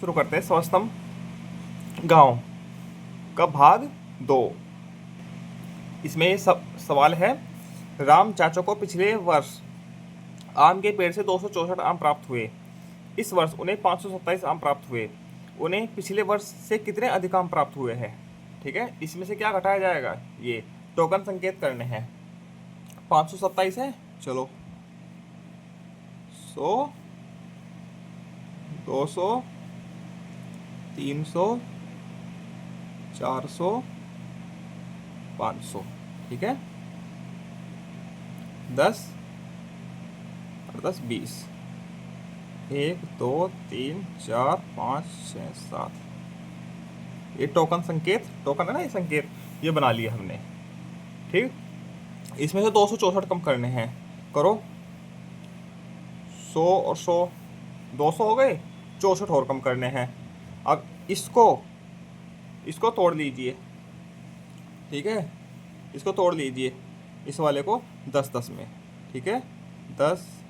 शुरू करते हैं स्वस्तम गांव का भाग 2। इसमें ये सवाल है, राम चाचा को पिछले वर्ष आम के पेड़ से 264 आम प्राप्त हुए। इस वर्ष उन्हें 527 आम प्राप्त हुए। उन्हें पिछले वर्ष से कितने अधिक आम प्राप्त हुए हैं? ठीक है, इसमें से क्या घटाया जाएगा, ये टोकन संकेत करने हैं। 527 है, चलो 100, 200, 300, 400, 500। ठीक है, 10 और 10 20, 1 2 3 4 5 6 7। ये टोकन संकेत, टोकन है ना, ये संकेत ये बना लिया हमने। ठीक, इसमें से 264 कम करने हैं। करो, 100 और 100, 200 हो गए, 64 और कम करने हैं। अब इसको तोड़ लीजिए। ठीक है, इसको तोड़ लीजिए, इस वाले को 10-10 में। ठीक है, 10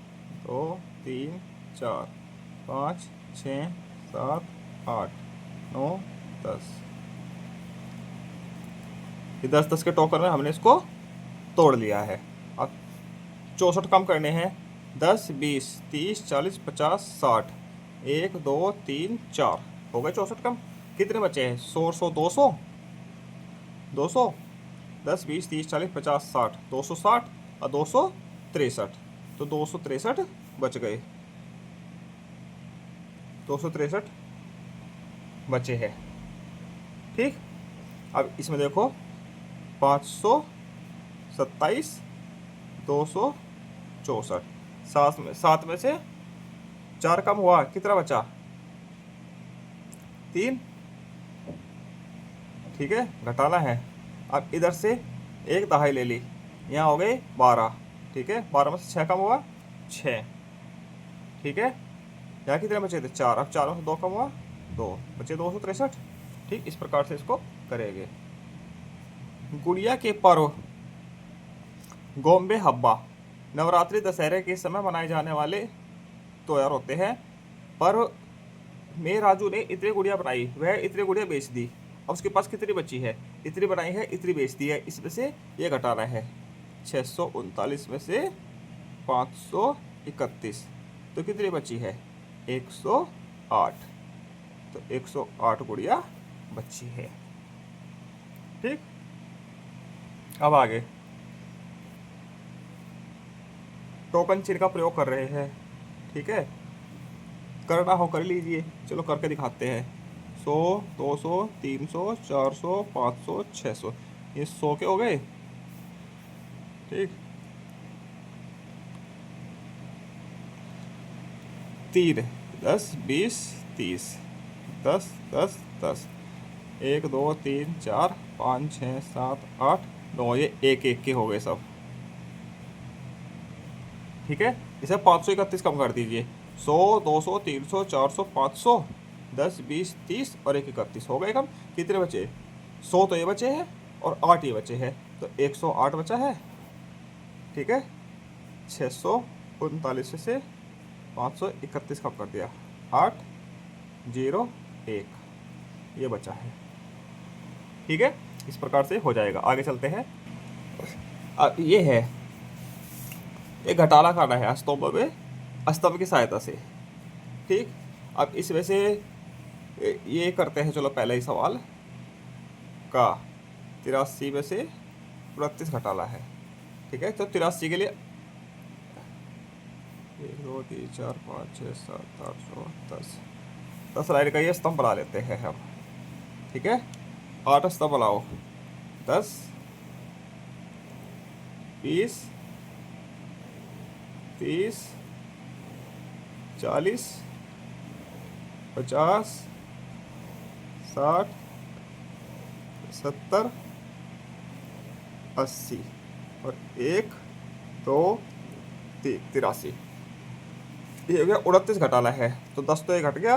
2 3 4 5 6 7 8 9 10। ये 10-10 के टोकन में हमने इसको तोड़ लिया है। अब 64 कम करने हैं। 10 20 30 40 50 60, 1 2 3 4 हो गए 64 कम। कितने बचे हैं? 100 100 200, 200, 10 20 30 40 50 60, 260 और 263। तो 263 बच गए, 263 बचे हैं। ठीक, अब इसमें देखो, 527, 264, 7 में से 4 कम हुआ, कितना बचा? 3। ठीक है, घटाना है। अब इधर से एक दहाई ले ली, यहाँ हो गए 12। ठीक है, 12 में से 6 कम हुआ, 6। ठीक है, यहाँ कितने बचे थे? 4। अब 4 में से 2 कम हुआ, 2 बचे, 263। ठीक, इस प्रकार से इसको करेंगे। गुड़िया के पर्व गोम्बे हब्बा नवरात्रि दशहरे के समय मनाए जाने वाले त्योहार होते हैं। पर्व में राजू ने इतनी गुड़िया बनाई, वह इतनी गुड़िया बेच दी। अब उसके पास कितनी बची है? इतनी बनाई है, इतनी बेच दी है। इसमें से ये घटाना है। 639 में से 531, तो कितनी बची है? 108। तो 108 गुड़िया बची है। ठीक, अब आगे टोकन चिन्ह का प्रयोग कर रहे हैं। ठीक है, करना हो कर लीजिए, चलो करके दिखाते हैं। 100 200 300 400 500 600, ये 100 के हो गए। ठीक, 3 10 20 30, 10 10 10, 1 2 3 4 5 6 7 8 9, ये 1 के हो गए सब। ठीक है, इसे 531 कम कर दीजिए। 100 200 300 400 500, 10 20 30 और 1 31 हो गए कम। कितने बचे? 100 तो ये बचे हैं और 8 ये बचे हैं, तो 108 बचा है। ठीक है, 639 से 531 कम कर दिया, 8 0 1 ये बचा है। ठीक है, इस प्रकार से हो जाएगा। आगे चलते हैं। अब ये है, एक घटाना करना है स्तंभ की सहायता से। ठीक, अब इसमें से ये करते हैं। चलो पहले ही सवाल का 83 में से 29 घटाना है। ठीक है, तो 83 के लिए 1 2 3 4 5 6 7 8 9 10 लाइन का ये स्तंभ बना लेते हैं हम। ठीक है, 8 स्तंभ बनाओ। 10 20 30 40 50 60 70 80 और 1 2 3 83। ये हो गया 29 घटाना है, तो 10 तो ये घट गया,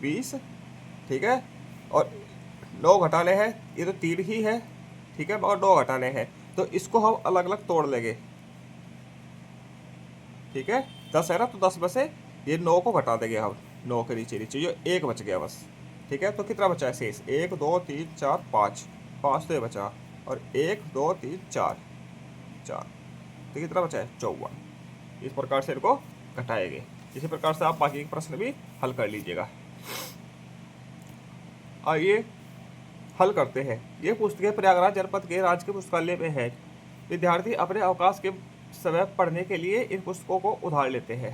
20। ठीक है, और 9 घटाने हैं, ये तो 3 ही है। ठीक है, और 9 घटाने हैं, तो इसको हम अलग अलग तोड़ लेंगे। ठीक है, 10 है ना, तो 10 में से ये 9 को घटा देंगे हम। 9 के नीचे नीचे जो 1 बच गया बस। ठीक है, तो कितना बचा है शेष? 1 2 3 4 5, 5 तो ये बचा, और 1 2 3 4, 4, तो कितना बचा है? 54। इस प्रकार से इनको घटाएंगे। इसी प्रकार से आप बाकी के प्रश्न भी हल कर लीजिएगा। आइए हल करते हैं। ये पुस्तकें प्रयागराज जनपद के राजकीय पुस्तकालय में है। विद्यार्थी अपने अवकाश के समय पढ़ने के लिए इन पुस्तकों को उधार लेते हैं।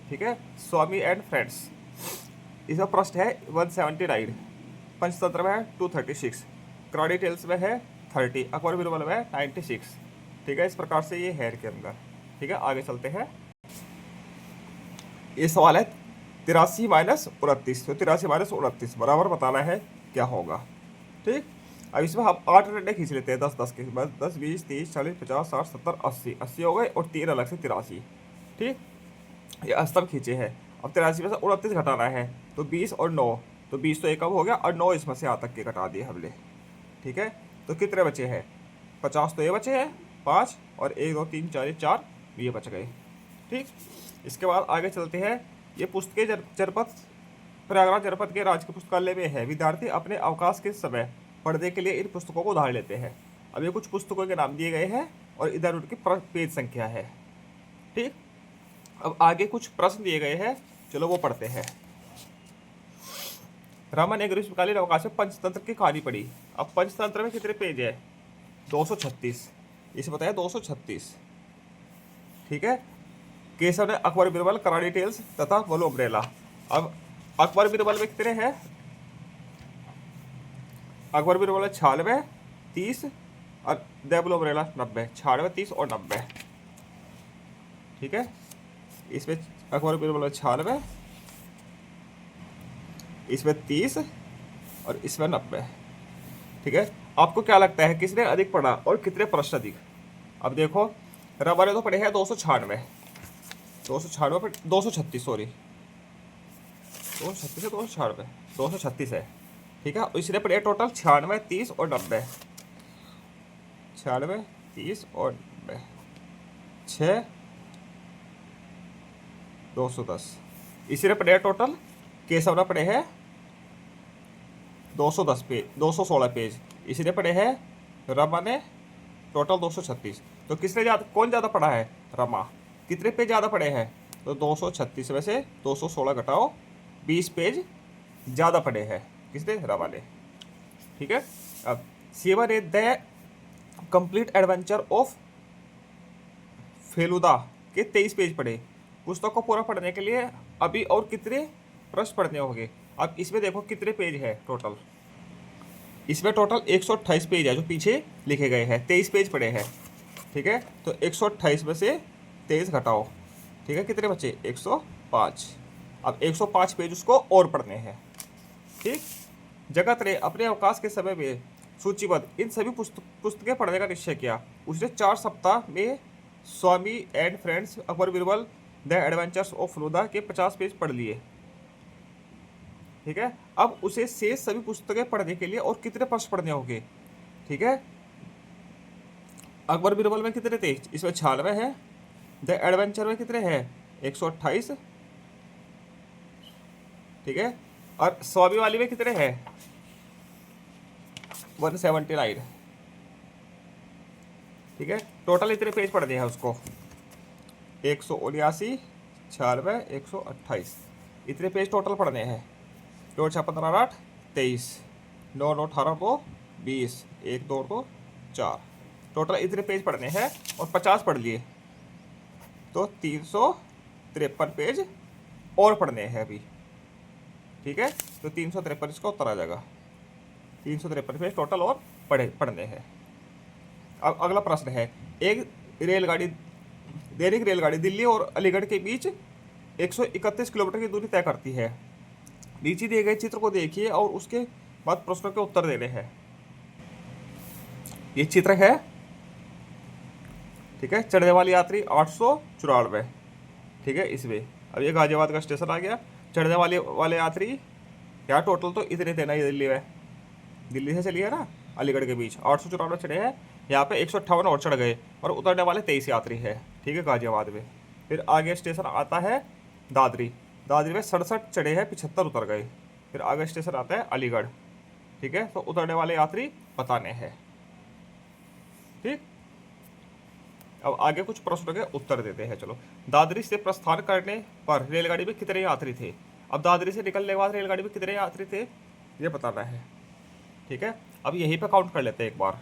ठीक है, स्वामी एंड फ्रेंड्स, इसका प्रश्न है 179, पंचतंत्र में है 236, क्रॉडी टेल्स में है 30, अकबर बीरबल में है 96। ठीक है, इस प्रकार से ये है के अंदर। ठीक है, आगे चलते हैं। ये सवाल है 83 माइनस 29, तो 83 माइनस 29 बराबर बताना है क्या होगा। ठीक, अब इसमें हम 8 डंडे खींच लेते हैं 10 10 के, बस 10 20 30 40 50 60 70 80, 80 हो गए, और 3 अलग से 83। ठीक, ये स्तंभ खींचे हैं। अब 83 में से 29 घटाना है, तो 20 और 9, तो 20 तो एक कम हो गया, और 9 इसमें से यहाँ तक के घटा दिए हमने। ठीक है, तो कितने बचे हैं? 50 तो ये बचे हैं 5, और 1 2 3 4 4 ये बच गए। ठीक, इसके बाद आगे चलते हैं। ये पुस्तकें जनपद प्रयागराज जनपद के राजकीय पुस्तकालय में है। विद्यार्थी अपने अवकाश के समय पढ़ने के लिए इन पुस्तकों को उधार लेते हैं। अब ये कुछ पुस्तकों के नाम दिए गए हैं और इधर उनकी पेज संख्या है। ठीक, अब आगे कुछ प्रश्न दिए गए हैं, चलो वो पढ़ते हैं। रामन ने ग्रीष्मकालीन अवकाश में पंचतंत्र की कहानी पढ़ी। अब पंचतंत्र में कितने पेज है? 236, इसे बताया 236। ठीक है, केशव ने अकबर बीरबल, कराड़ी टेल्स तथा बोलो अम्ब्रेला। अब अकबर बीरबल में कितने हैं? अकबर बीरबल 96, 30, और देबलो अम्ब्रेला 90, 96 30 और 90। ठीक है, इसमें अकबर बीरबल 96, इसमें 30 और इसमें 90। ठीक है, आपको क्या लगता है किसने अधिक पढ़ा और कितने प्रश्न अधिक? अब देखो, रबा ने तो पढ़े हैं 296, 296 पर 236, सॉरी 236 है, 296, 236 है। ठीक है, इसने पढ़े टोटल 96 30 और 90, 96 30 और 90, 6 210। इसने पढ़े टोटल, केशव ने पढ़े हैं 210 पेज, 216 पेज। इसने पढ़े हैं, रमा ने टोटल 236। तो किसने कौन ज़्यादा पढ़ा है? रमा। कितने पेज ज़्यादा पढ़े हैं? तो 236 में से 216 घटाओ, 20 पेज ज़्यादा पढ़े हैं। किसने? रमा ने। ठीक है, अब सेवा ने the complete adventure of Feluda के 23 पेज पढ़े। पुस्तक को पूरा पढ़ने के लिए अभी और कितने प्रश्न पढ़ने होंगे? अब इसमें देखो कितने पेज है टोटल। इसमें टोटल 128 पेज है जो पीछे लिखे गए हैं, 23 पेज पड़े हैं। ठीक है, तो 128 में से 23 घटाओ। ठीक है, कितने बचे? 105। अब 105 पेज उसको और पढ़ने हैं। ठीक, जगत ने अपने अवकाश के समय में सूचीबद्ध इन सभी पुस्तकें पढ़ने का निश्चय किया। उसने 4 सप्ताह में Swami and friends, Akbar Birbal, the adventures of Feluda के 50 पेज पढ़ लिए। ठीक है, अब उसे शेष सभी पुस्तकें पढ़ने के लिए और कितने प्रश्न पढ़ने होंगे? ठीक है, अकबर बीरबल में कितने थे? इसमें 96 है। द एडवेंचर में कितने हैं? 128। ठीक है, और स्वामी वाली में कितने हैं? 179। ठीक है, टोटल इतने पेज पढ़ने हैं उसको, 179, 96, 128, इतने पेज टोटल पढ़ने हैं। 2 6 15 8 23, 9 9 18 2 20, 1 2 2 4, टोटल इतने पेज पढ़ने हैं और 50 पढ़ लिए तो 353 पेज और पढ़ने हैं अभी। ठीक है, तो 353 इसका उत्तर आ जाएगा। 353 पेज टोटल और पढ़ने हैं। अब अगला प्रश्न है, एक रेलगाड़ी, दैनिक रेलगाड़ी दिल्ली और अलीगढ़ के बीच 131 किलोमीटर की दूरी तय करती है। नीचे दिए गए चित्र को देखिए और उसके बाद प्रश्नों के उत्तर देने हैं। ये चित्र है। ठीक है, चढ़ने वाली यात्री 894। ठीक है, इसमें अब ये गाजियाबाद का स्टेशन आ गया। चढ़ने वाले यात्री यार टोटल तो इतने थे ना, ये दिल्ली से चली है ना अलीगढ़ के बीच 894 चढ़े हैं। यहाँ पे 158 और चढ़ गए और उतरने वाले 23 यात्री है। ठीक है, गाजियाबाद में। फिर आगे स्टेशन आता है दादरी। दादरी में 67 चढ़े हैं, 75 उतर गए। फिर आगे स्टेशन आता है अलीगढ़। ठीक है, तो उतरने वाले यात्री बताने हैं। ठीक, अब आगे कुछ प्रश्नों के उत्तर देते हैं। चलो, दादरी से प्रस्थान करने पर रेलगाड़ी में कितने यात्री थे? अब दादरी से निकलने के बाद रेलगाड़ी में कितने यात्री थे ये बताना है। ठीक है, अब यहीं पे काउंट कर लेते हैं एक बार।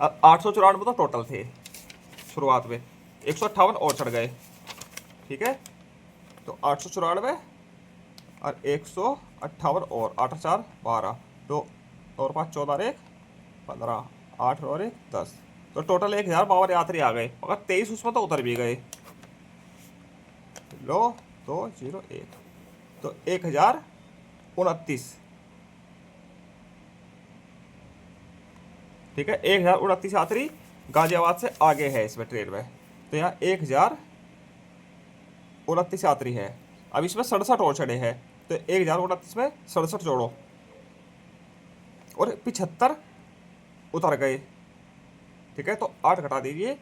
अब 894 तो टोटल थे शुरुआत में, 158 और चढ़ गए। ठीक है, तो 894 और 158 और 8 4 12, 2 और 5 14 1 15, 8 और 1 10, तो टोटल 1052 यात्री आ गए, मगर 23 उसमें तो उतर भी गए। लो 2 0 1, तो 1029। ठीक है, 1029 यात्री गाजियाबाद से आगे है इसमें ट्रेन में, तो यहाँ 1029 यात्री है। अब इसमें 67 और चढ़े हैं, तो 1029 में 67 जोड़ो और 75 उतर गए। ठीक है, तो 8 घटा दीजिए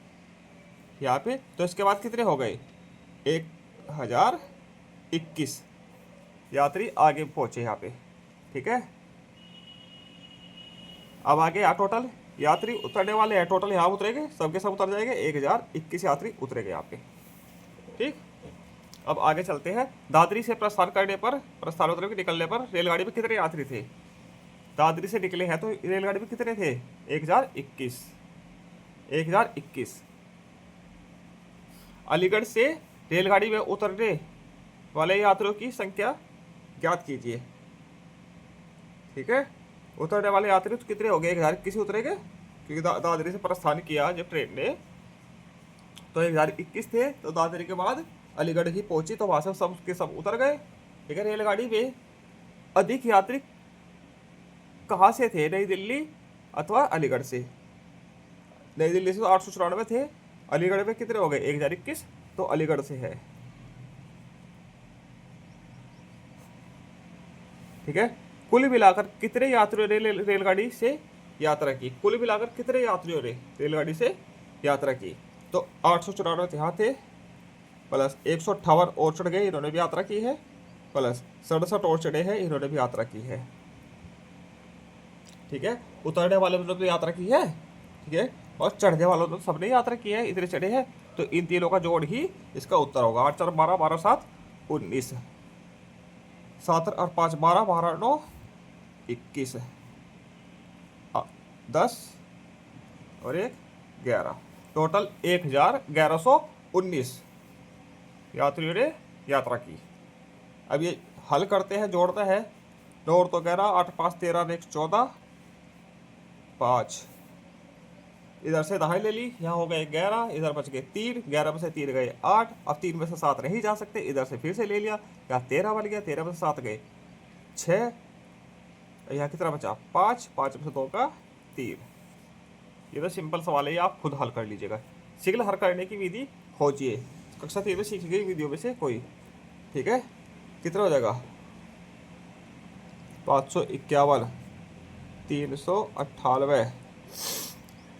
यहाँ पे, तो इसके बाद कितने हो गए? 1021 यात्री आगे पहुंचे यहाँ पे। ठीक है, अब आगे यहाँ टोटल यात्री उतरने वाले हैं, टोटल यहाँ उतरेंगे, सबके सब उतर जाएंगे, 1021 यात्री उतरेंगे यहाँ पे। ठीक, अब आगे चलते हैं। दादरी से प्रस्थान करने पर, प्रस्थान उतरने निकलने पर रेलगाड़ी में कितने यात्री थे? दादरी से निकले हैं तो रेलगाड़ी में कितने थे? 1021। 1021। अलीगढ़ से रेलगाड़ी में उतरने वाले यात्रियों की संख्या ज्ञात कीजिए। ठीक है, उतरने वाले यात्री तो कितने हो गए? 1021 उतरेंगे, क्योंकि दादरी से प्रस्थान किया जब ट्रेन ने तो 1021 थे, तो दादरी के बाद अलीगढ़ ही पहुंची, तो वहां से सब के सब उतर गए। ठीक है, रेलगाड़ी में अधिक यात्री कहाँ से थे? नई दिल्ली अथवा अलीगढ़ से। नई दिल्ली से तो 894 थे, अलीगढ़ में कितने हो गए? 1021, तो अलीगढ़ से है। ठीक है, कुल मिलाकर कितने यात्रियों ने रेलगाड़ी से यात्रा की? कुल मिलाकर कितने यात्रियों ने रेलगाड़ी से यात्रा की? तो 894 यहाँ थे, प्लस 158 और चढ़ गए, इन्होंने भी यात्रा की है, प्लस 67 और चढ़े हैं, इन्होंने भी यात्रा की है। ठीक है, उतरने वालों ने तो यात्रा की है। ठीक है, और चढ़ने वालों ने तो सबने यात्रा की है, इतने चढ़े हैं, तो इन तीनों का जोड़ ही इसका उत्तर होगा। 8 4 12, 12 7 19, 7 और 5 12, 12 9 21, 10 और 1 11, टोटल 1119 यात्रियों ने यात्रा की। अब ये हल करते हैं, जोड़ते हैं। 9 तो 11, 8 5 13, 1 14, 5, इधर से दहाई ले ली, यहाँ हो गए 11, इधर बच गए 3, 11 में से 3 गए 8, अब 3 में से 7 नहीं जा सकते, इधर से फिर से ले लिया, यहाँ 13 बन गया, 13 में से 7 गए 6, यहाँ कितना बचा? 5, 5 में से 2 का 3। ये तो सिंपल सवाल है, ये आप खुद हल कर लीजिएगा। शीघ्र हल करने की विधि खोजिए, कक्षा 3 में सीखी गई विधियों में से कोई। ठीक है, कितना हो जाएगा? 551, 398,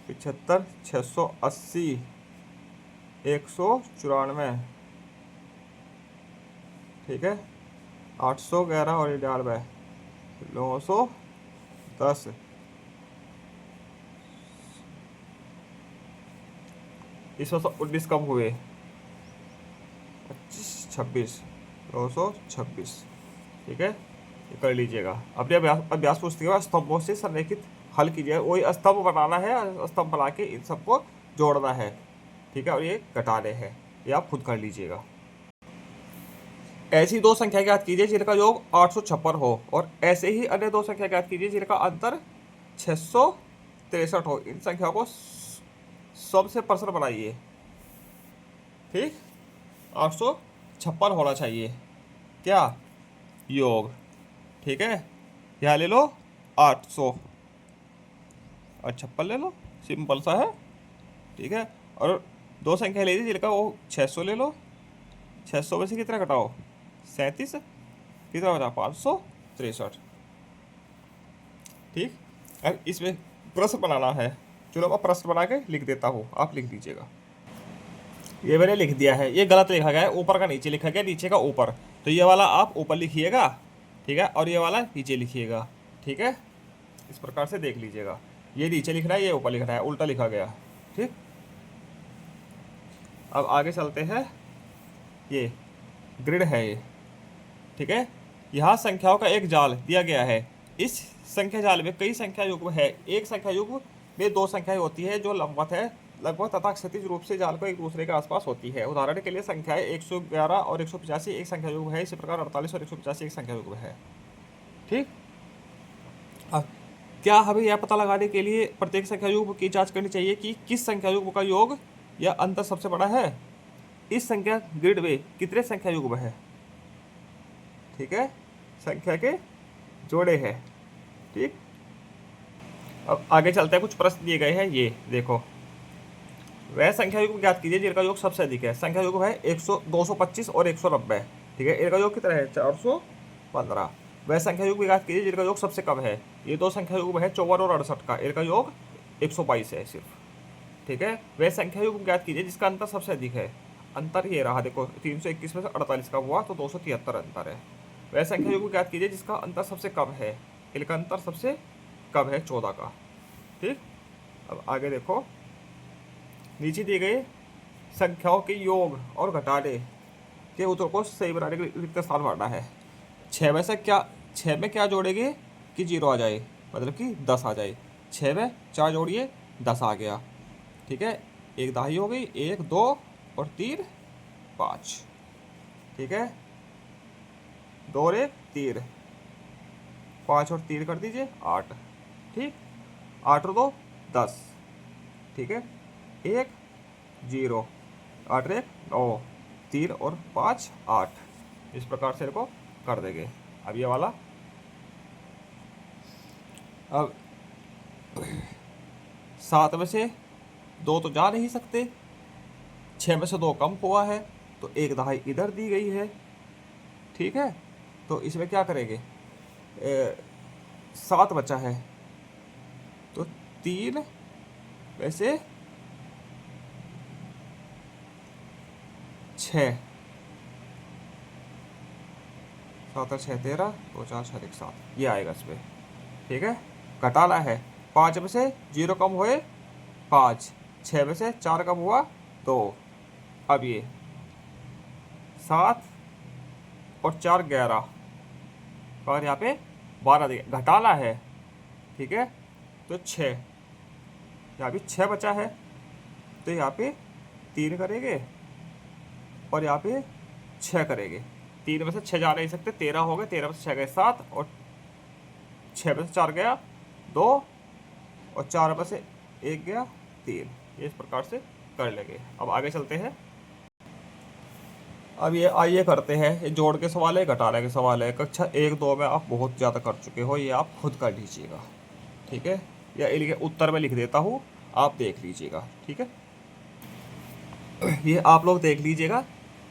75, 680, 194। ठीक है, 811 और 99, 910, इसमें से 19 कम हुए, 25 26, 926। ठीक है, ये कर लीजिएगा। अपने अभ्यास पुस्तिका में स्तंभों से संरेखित हल कीजिए। वही स्तंभ बनाना है, स्तंभ बना के इन सबको जोड़ना है। ठीक है, और ये घटाने हैं, ये आप खुद कर लीजिएगा। ऐसी दो संख्या ज्ञात कीजिए जिनका योग 856 हो, और ऐसे ही अन्य दो संख्या ज्ञात कीजिए जिनका अंतर 663 हो। इन संख्या को सबसे प्रश्न बनाइए। ठीक, 856 होना चाहिए क्या? योग। ठीक है, यहाँ ले लो 800 और 56 ले लो, सिंपल सा है। ठीक है, और दो संख्या ले लीजिए जिनका वो 600 ले लो, 600 में से कितना घटाओ? 37, कितना बचा? 563। ठीक, और इसमें प्रश्न बनाना है। चलो मैं प्रश्न बना के लिख देता हूँ, आप लिख लीजिएगा। ये मैंने लिख दिया है, ये गलत लिखा गया है, ऊपर का नीचे लिखा गया, नीचे का ऊपर। तो ये वाला आप ऊपर लिखिएगा, ठीक है, और ये वाला नीचे लिखिएगा, ठीक है। इस प्रकार से देख लीजिएगा, ये नीचे लिख रहा है, ये ऊपर लिख रहा है, उल्टा लिखा गया, ठीक। अब आगे चलते हैं, ये ग्रिड है ये, ठीक है। यहाँ संख्याओं का एक जाल दिया गया है। इस संख्या जाल में कई संख्या युग्म है। एक संख्या युग्म में दो संख्याएं होती है जो लंबवत है लगभग तथा क्षैतिज रूप से जाल को एक दूसरे के आसपास होती है। उदाहरण के लिए संख्याएं 111 और 185 एक संख्या युग्म है। इसी प्रकार 48 और 185 एक संख्या युग्म है, ठीक। अब क्या हमें यह पता लगाने के लिए प्रत्येक संख्या युग्म की जांच करनी चाहिए कि किस संख्या युग्म का योग या अंतर सबसे बड़ा है? इस संख्या ग्रिड में कितने संख्या युग्म है, ठीक है, संख्या के जोड़े हैं, ठीक। अब आगे चलते हैं, कुछ प्रश्न दिए गए हैं, ये देखो। वह संख्या युग्म ज्ञात कीजिए जिनका योग सबसे अधिक है। संख्या युग्म है 225 और 190, ठीक है। इनका योग कितना है? 415। वह संख्या युग्म ज्ञात कीजिए जिनका योग सबसे कम है। ये दो संख्या युग्म है 54 और 68 का, इनका योग 122 है सिर्फ, ठीक है। वह संख्या युग्म ज्ञात कीजिए जिसका अंतर सबसे अधिक है। अंतर ये रहा, देखो 321 में से 48 का हुआ तो 273 अंतर है। वह संख्या युग्म ज्ञात कीजिए जिसका अंतर सबसे कम है। इनका अंतर सबसे कम है 14 का, ठीक। अब आगे देखो, नीचे दिए गए संख्याओं के योग और घटाने के उत्तर को सही बनाने के लिए रिक्त स्थान भरना है। 6 में से क्या, 6 में क्या जोड़ेंगे कि 0 आ जाए, मतलब कि 10 आ जाए। 6 में 4 जोड़िए, 10 आ गया, ठीक है। एक दहाई हो गई, 1 2 और 3 5, ठीक है। 2 और 1 3, 5 और 3 कर दीजिए 8, ठीक। 8 और 2 10, ठीक है। 1 0, 8 और 1 9, 3 और 5 8। इस प्रकार से इनको कर देंगे। अब ये वाला, अब 7 में से 2 तो जा नहीं सकते, 6 में से 2 कम हुआ है तो एक दहाई इधर दी गई है, ठीक है। तो इसमें क्या करेंगे, 7 बचा है तो 3 में से 6, 7 और 6 13, 2 4 6 1 7, ये आएगा इसमें, ठीक है। घटाना है, 5 में से 0 कम हुए 5, 6 में से 4 कम हुआ 2। अब ये 7 और 4 11 और यहाँ पे 12 दिए, घटाना है, ठीक है। तो 6, यहाँ भी 6 बचा है तो यहाँ पे 3 करेंगे और यहाँ पे 6 करेंगे। 3 में से 6 जा नहीं सकते, 13 हो गए, 13 में से 6 गए 7 और 6 में से 4 गया 2 और 4 में से 1 गया 3। इस प्रकार से कर लेंगे। अब आगे चलते हैं। अब ये आइए करते हैं, ये जोड़ के सवाल है, घटाने के सवाल है। कक्षा 1 2 में आप बहुत ज़्यादा कर चुके हो, ये आप खुद कर लीजिएगा, ठीक है। या इनके उत्तर में लिख देता हूँ, आप देख लीजिएगा, ठीक है। ये आप लोग देख लीजिएगा,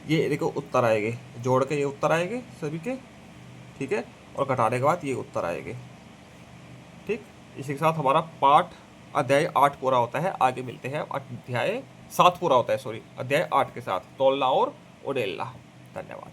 ये देखो उत्तर आएंगे, जोड़ के ये उत्तर आएंगे सभी के, ठीक है। और घटाने के बाद ये उत्तर आएंगे, ठीक। इसी के साथ हमारा पाठ अध्याय 8 पूरा होता है। आगे मिलते हैं अध्याय 7 पूरा होता है, सॉरी, अध्याय 8 के साथ, तोलना और उड़ेलना। धन्यवाद।